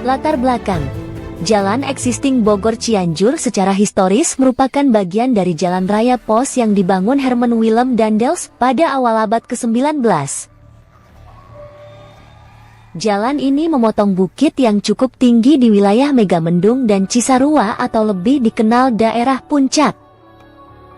Latar belakang. Jalan existing Bogor Cianjur secara historis merupakan bagian dari Jalan Raya Pos yang dibangun Herman Willem Daendels pada awal abad ke-19. Jalan ini memotong bukit yang cukup tinggi di wilayah Megamendung dan Cisarua atau lebih dikenal daerah Puncak.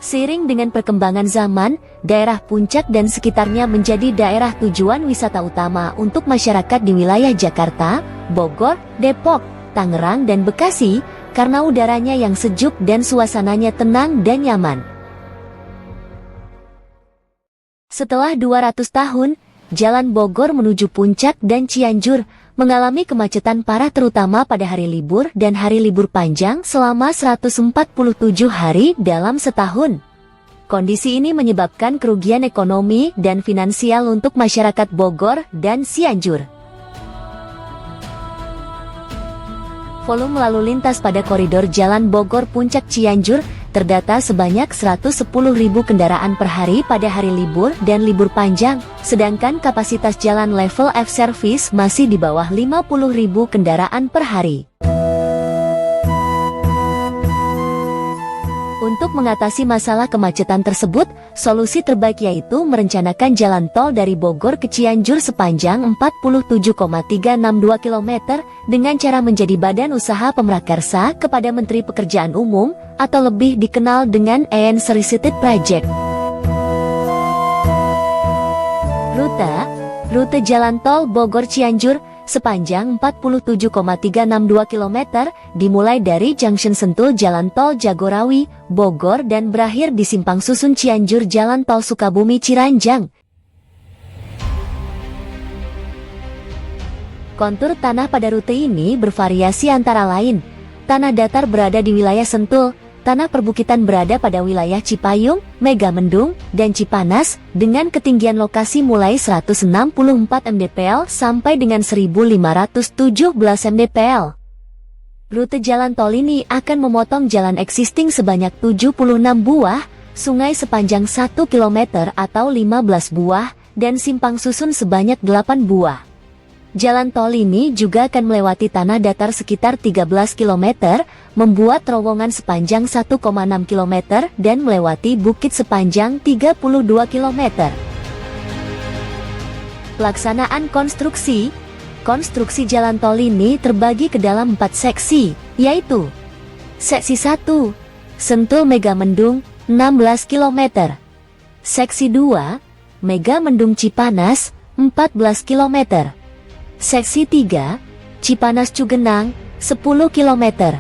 Seiring dengan perkembangan zaman, daerah Puncak dan sekitarnya menjadi daerah tujuan wisata utama untuk masyarakat di wilayah Jakarta, Bogor, Depok, Tangerang dan Bekasi, karena udaranya yang sejuk dan suasananya tenang dan nyaman. Setelah 200 tahun, Jalan Bogor menuju Puncak dan Cianjur mengalami kemacetan parah terutama pada hari libur dan hari libur panjang selama 147 hari dalam setahun. Kondisi ini menyebabkan kerugian ekonomi dan finansial untuk masyarakat Bogor dan Cianjur. Volume lalu lintas pada koridor Jalan Bogor Puncak Cianjur terdata sebanyak 110.000 kendaraan per hari pada hari libur dan libur panjang, sedangkan kapasitas jalan level F service masih di bawah 50.000 kendaraan per hari. Untuk mengatasi masalah kemacetan tersebut, solusi terbaik yaitu merencanakan jalan tol dari Bogor ke Cianjur sepanjang 47,362 km dengan cara menjadi badan usaha pemrakarsa kepada Menteri Pekerjaan Umum atau lebih dikenal dengan EN Solicited Project. Rute jalan tol Bogor Cianjur sepanjang 47,362 km dimulai dari Junction Sentul Jalan Tol Jagorawi, Bogor dan berakhir di Simpang Susun Cianjur Jalan Tol Sukabumi Ciranjang. Kontur tanah pada rute ini bervariasi antara lain, tanah datar berada di wilayah Sentul, tanah perbukitan berada pada wilayah Cipayung, Megamendung, dan Cipanas, dengan ketinggian lokasi mulai 164 mdpl sampai dengan 1517 mdpl. Rute jalan tol ini akan memotong jalan existing sebanyak 76 buah, sungai sepanjang 1 km atau 15 buah, dan simpang susun sebanyak 8 buah. Jalan tol ini juga akan melewati tanah datar sekitar 13 km, membuat terowongan sepanjang 1,6 km dan melewati bukit sepanjang 32 km. Pelaksanaan konstruksi. Konstruksi jalan tol ini terbagi ke dalam 4 seksi, yaitu Seksi 1, Sentul Megamendung, 16 km. Seksi 2, Megamendung Cipanas, 14 km. Seksi 3, Cipanas Cugenang, 10 km.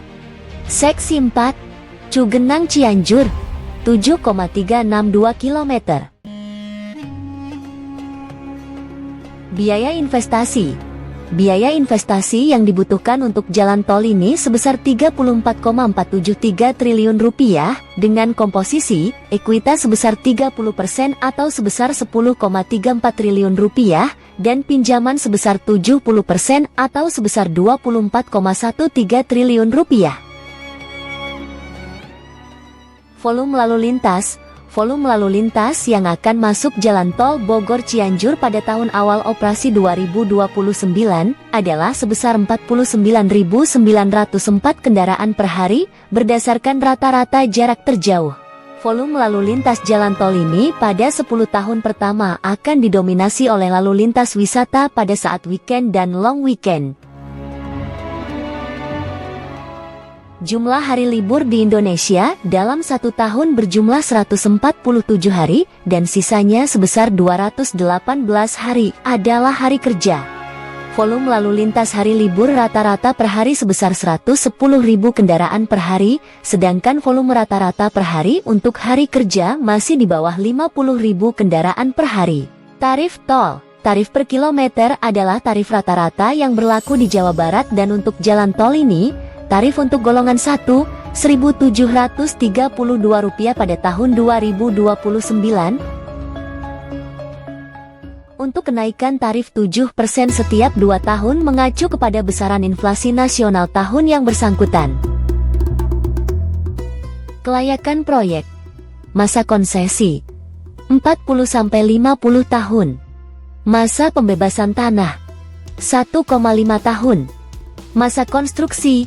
Seksi 4, Cugenang Cianjur, 7,362 km. Biaya investasi. Biaya investasi yang dibutuhkan untuk jalan tol ini sebesar Rp34,473 triliun dengan komposisi ekuitas sebesar 30% atau sebesar Rp10,34 triliun dan pinjaman sebesar 70% atau sebesar Rp24,13 triliun. Volume lalu lintas. Volume lalu lintas yang akan masuk jalan tol Bogor Cianjur pada tahun awal operasi 2029 adalah sebesar 49.904 kendaraan per hari berdasarkan rata-rata jarak terjauh. Volume lalu lintas jalan tol ini pada 10 tahun pertama akan didominasi oleh lalu lintas wisata pada saat weekend dan long weekend. Jumlah hari libur di Indonesia dalam satu tahun berjumlah 147 hari dan sisanya sebesar 218 hari adalah hari kerja. Volume lalu lintas hari libur rata-rata per hari sebesar 110.000 kendaraan per hari, sedangkan volume rata-rata per hari untuk hari kerja masih di bawah 50.000 kendaraan per hari. Tarif tol. Tarif per kilometer adalah tarif rata-rata yang berlaku di Jawa Barat dan untuk jalan tol ini, tarif untuk golongan 1, Rp1.732 pada tahun 2029. Untuk kenaikan tarif 7% setiap 2 tahun mengacu kepada besaran inflasi nasional tahun yang bersangkutan. Kelayakan proyek. Masa konsesi 40-50 tahun. Masa pembebasan tanah 1,5 tahun. Masa konstruksi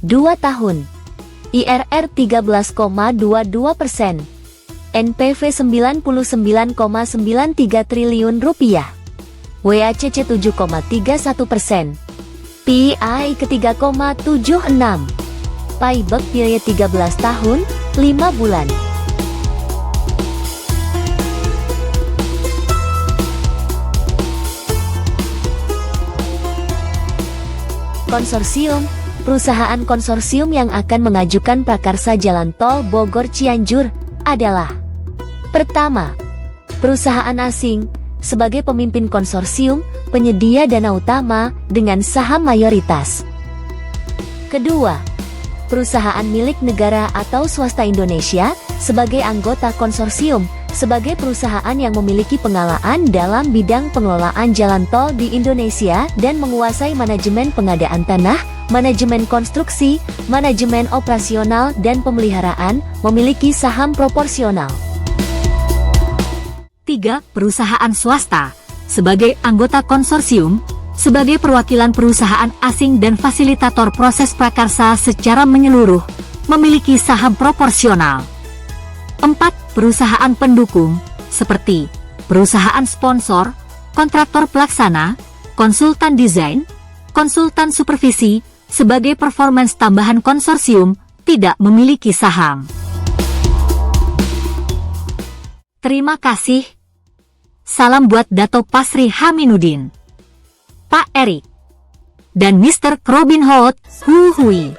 2 tahun. IRR 13,22%. NPV 99,93 triliun rupiah. WACC 7,31%. PI ke 3,76. Payback period 13 tahun, 5 bulan. Konsorsium. Perusahaan konsorsium yang akan mengajukan prakarsa Jalan Tol Bogor Cianjur adalah: pertama, perusahaan asing sebagai pemimpin konsorsium penyedia dana utama dengan saham mayoritas. Kedua, perusahaan milik negara atau swasta Indonesia sebagai anggota konsorsium sebagai perusahaan yang memiliki pengalaman dalam bidang pengelolaan jalan tol di Indonesia dan menguasai manajemen pengadaan tanah, manajemen konstruksi, manajemen operasional dan pemeliharaan, memiliki saham proporsional. 3. Perusahaan swasta sebagai anggota konsorsium, sebagai perwakilan perusahaan asing dan fasilitator proses prakarsa secara menyeluruh, memiliki saham proporsional. 4. Perusahaan pendukung, seperti perusahaan sponsor, kontraktor pelaksana, konsultan desain, konsultan supervisi, sebagai performance tambahan konsorsium, tidak memiliki saham. Terima kasih. Salam buat Dato Pasri Haminuddin, Pak Erik, dan Mr. Robin Hood. Huhui.